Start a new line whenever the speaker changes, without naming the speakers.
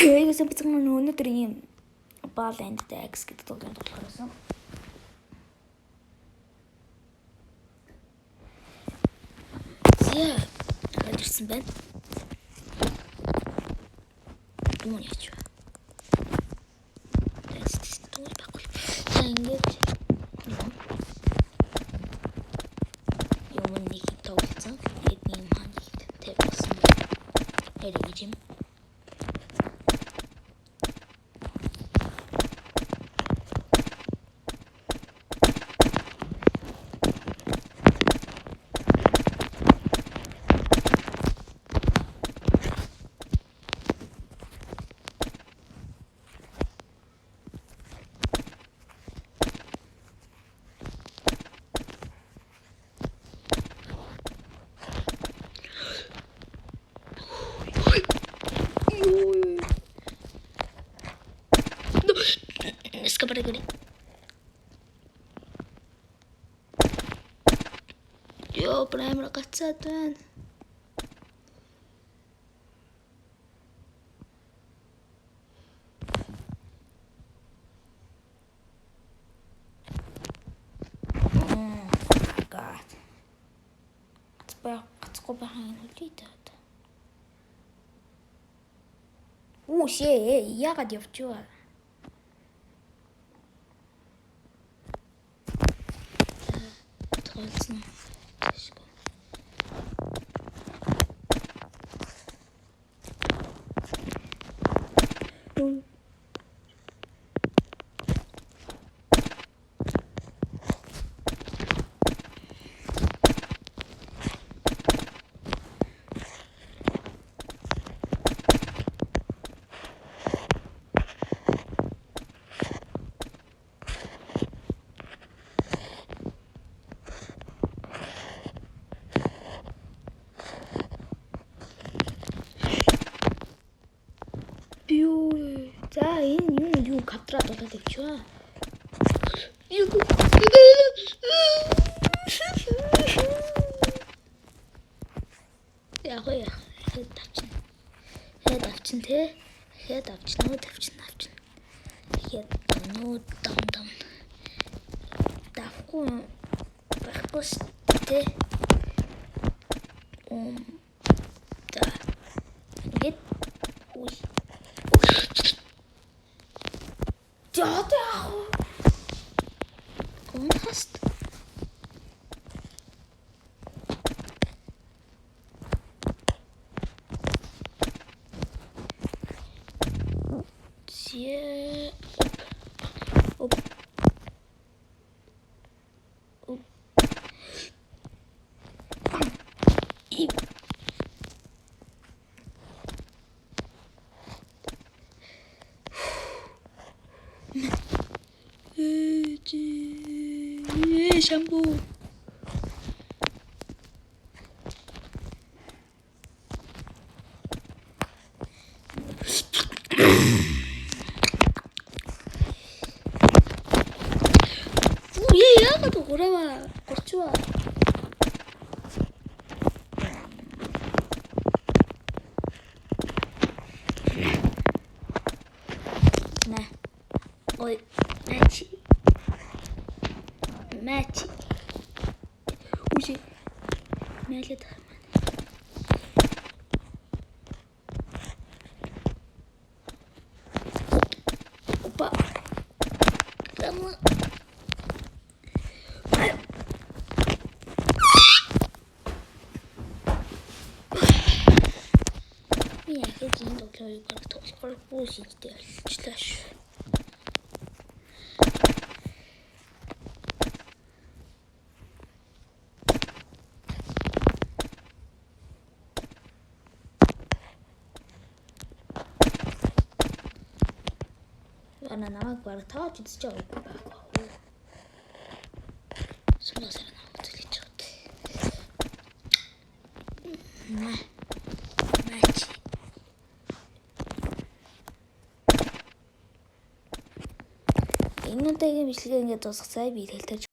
Ээсэн бицэн өнөөдөр ийм Ball and Dax гэдэг тоглоом тоглосон. Зя гадарсан байна. Юу яач вэ? Тэст тул баггүй. Ингээд юм нэг тоглосон. Эдний маань тавьсан. Эргэж юм. Escapare. Yo, prima cazzata. Oh God. Let's go behind the leader. Oh shit, яагаад явчихваа? Троллсон. За энэ юу кадраад болоод өвчөө. Яг хэд авчин те. Хэд авчин нөө тавчин. Хэд нөө дам. Давхгүй байхгүй те. Да. Ингээд ой. Ja, und hast sie up. Shampoo. Яагаад гурава горчваа. На. Ой, Матч. Уже мялет. Опа. Прямо. Меня хотим доктор как-то скоро пустить, читаешь. Она намайг бараг тааж үзэж байгаагүй байхгүй. Сууласаар намайг үзүүлж байгаа. Матч. Энэ удаагийн бичлэгээ ингээд дуусгацгаая. Би тэлтэж